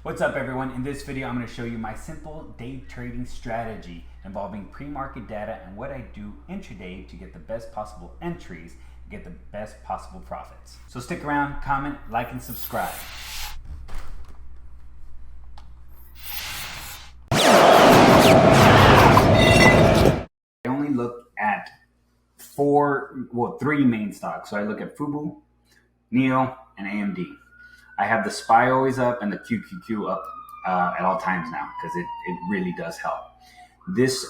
What's up everyone? In this video I'm going to show you my simple day trading strategy involving pre-market data and what I do intraday to get the best possible entries and get the best possible profits. So stick around, comment, like, and subscribe. I only look at three main stocks. So I look at Fubo, NEO, and AMD. I have the SPY always up and the QQQ up at all times now because it really does help. This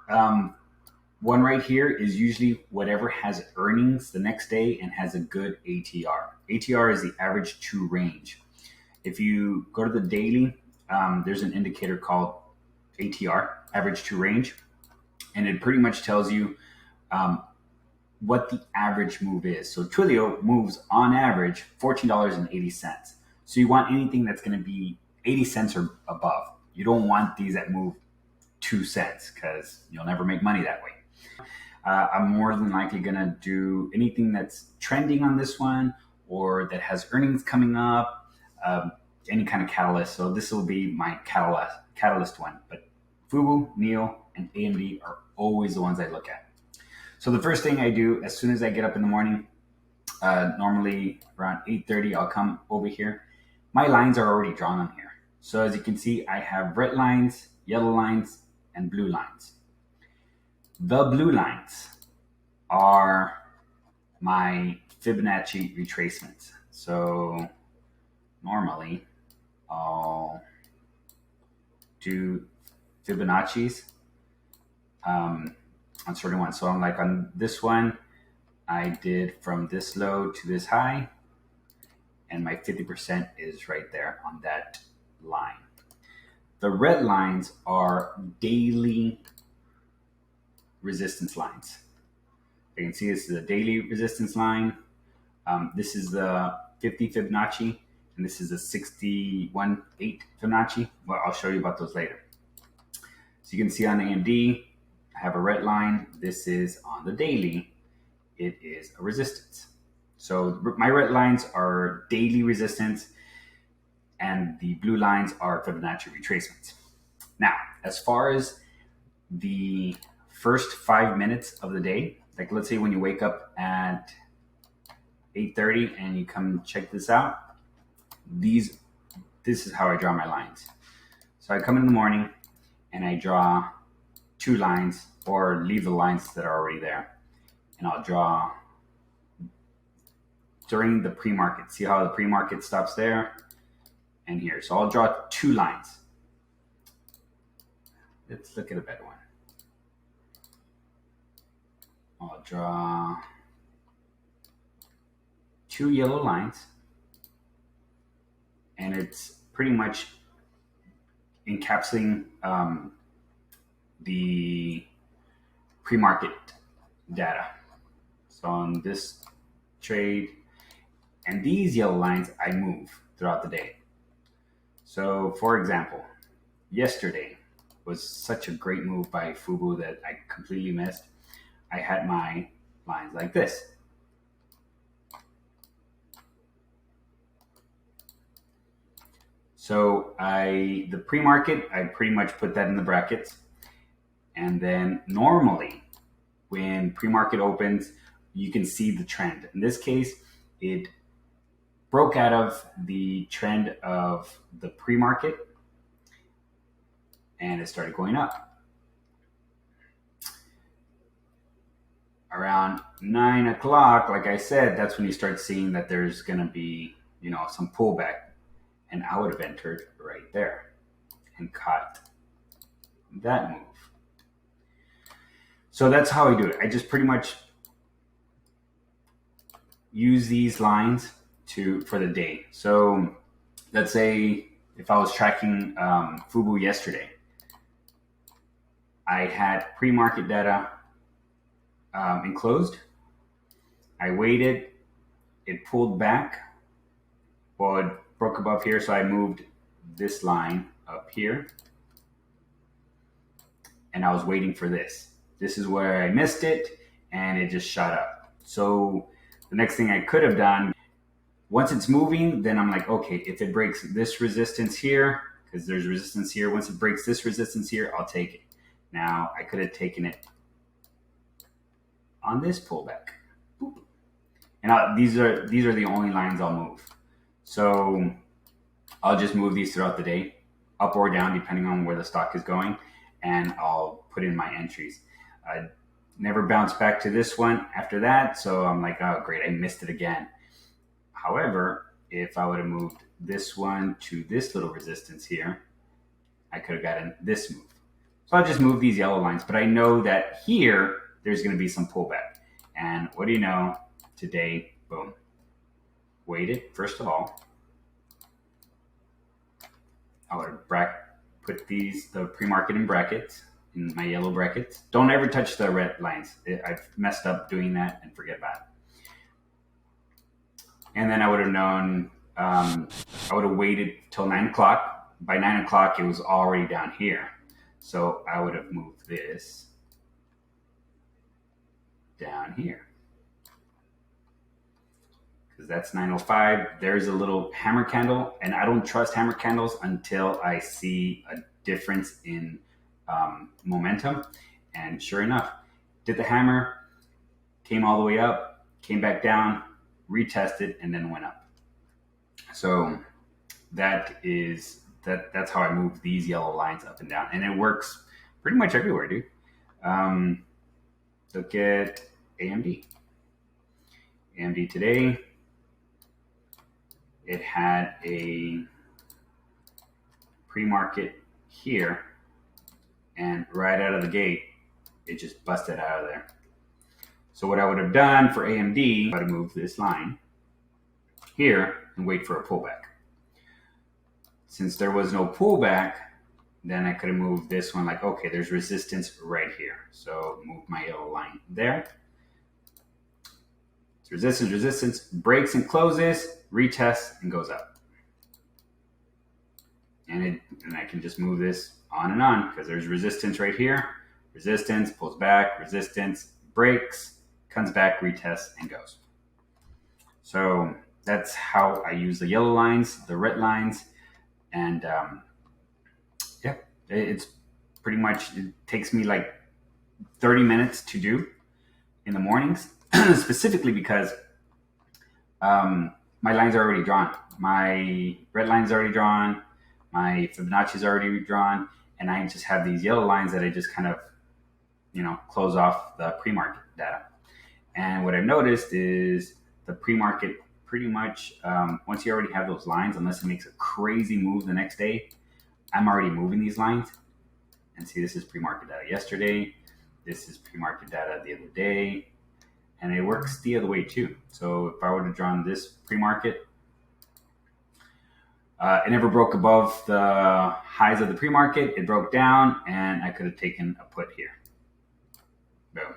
one right here is usually whatever has earnings the next day and has a good ATR. ATR is the average to range. If you go to the daily, there's an indicator called ATR, average to range, and it pretty much tells you what the average move is. So Twilio moves on average $14.80. So you want anything that's going to be 80 cents or above. You don't want these that move 2 cents because you'll never make money that way. I'm more than likely going to do anything that's trending on this one or that has earnings coming up, any kind of catalyst. So this will be my catalyst one. But Fubo, NEO, and AMD are always the ones I look at. So the first thing I do as soon as I get up in the morning, normally around 8:30, I'll come over here. My lines are already drawn on here. So as you can see, I have red lines, yellow lines, and blue lines. The blue lines are my Fibonacci retracements. So normally I'll do Fibonacci's on certain ones. So I'm like on this one, I did from this low to this high, and my 50% is right there on that line. The red lines are daily resistance lines. You can see this is a daily resistance line. This is the 50 Fibonacci, and this is a 61.8 Fibonacci. Well, I'll show you about those later. So you can see on AMD, I have a red line. This is on the daily. It is a resistance. So my red lines are daily resistance, and the blue lines are Fibonacci retracements. Now, as far as the first 5 minutes of the day, like let's say when you wake up at 8:30 and you come check this out, this is how I draw my lines. So I come in the morning and I draw 2 lines or leave the lines that are already there. And I'll draw during the pre-market. See how the pre-market stops there and here. So I'll draw 2 lines. Let's look at a better one. I'll draw 2 yellow lines, and it's pretty much encapsulating the pre-market data. So on this trade, and these yellow lines I move throughout the day. So for example, yesterday was such a great move by Fubo that I completely missed. I had my lines like this. So the pre-market, I pretty much put that in the brackets. And then normally when pre-market opens, you can see the trend. In this case, it broke out of the trend of the pre-market and it started going up. Around 9 o'clock, like I said, that's when you start seeing that there's going to be, some pullback. And I would have entered right there and caught that move. So that's how I do it. I just pretty much use these lines for the day. So let's say if I was tracking Fubo yesterday, I had pre-market data enclosed. I waited, it pulled back, well, it broke above here, so I moved this line up here, and I was waiting for this. This is where I missed it, and it just shot up. So the next thing I could have done, Once it's moving, then I'm like, okay, if it breaks this resistance here, because there's resistance here, once it breaks this resistance here, I'll take it. Now, I could have taken it on this pullback. Boop. And these are the only lines I'll move. So I'll just move these throughout the day, up or down, depending on where the stock is going, and I'll put in my entries. I never bounced back to this one after that, so I'm like, oh, great, I missed it again. However, if I would have moved this one to this little resistance here, I could have gotten this move. So I'll just move these yellow lines, but I know that here, there's going to be some pullback. And what do you know? Today, boom. Waited, first of all. I would have put the pre-market in brackets, in my yellow brackets. Don't ever touch the red lines. I've messed up doing that and forget about it. And then I would have known, I would have waited till 9 o'clock. By 9 o'clock, it was already down here. So I would have moved this down here. Because that's 9:05. There's a little hammer candle, and I don't trust hammer candles until I see a difference in momentum. And sure enough, did the hammer, came all the way up, came back down, retested, and then went up. So that's how I move these yellow lines up and down, and it works pretty much everywhere, dude. Look at AMD. AMD today, it had a pre-market here, and right out of the gate, it just busted out of there. So what I would have done for AMD, I would have moved this line here and wait for a pullback. Since there was no pullback, then I could have moved this one like, okay, there's resistance right here. So move my yellow line there. It's resistance, breaks and closes, retests and goes up. And I can just move this on and on because there's resistance right here. Resistance, pulls back, resistance, breaks, comes back, retests, and goes. So that's how I use the yellow lines, the red lines, and yeah, it's pretty much, it takes me like 30 minutes to do in the mornings, specifically because my lines are already drawn. My red line's already drawn, my Fibonacci's already drawn, and I just have these yellow lines that I just kind of, close off the pre-market data. And what I've noticed is the pre-market pretty much, once you already have those lines, unless it makes a crazy move the next day, I'm already moving these lines. And see, this is pre-market data yesterday. This is pre-market data the other day. And it works the other way too. So if I would have drawn this pre-market, it never broke above the highs of the pre-market. It broke down, and I could have taken a put here. Boom.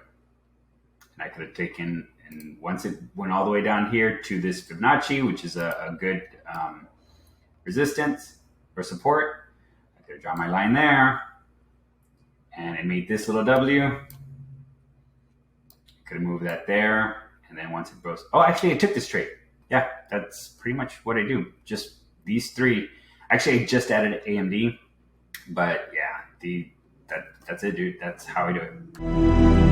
And I could have taken, and once it went all the way down here to this Fibonacci, which is a good resistance or support, I could have drawn my line there, and it made this little W. I could have moved that there, and then once it goes, oh, actually, I took this trade. Yeah, that's pretty much what I do. Just these three. Actually, I just added AMD, but yeah, that's it, dude. That's how I do it.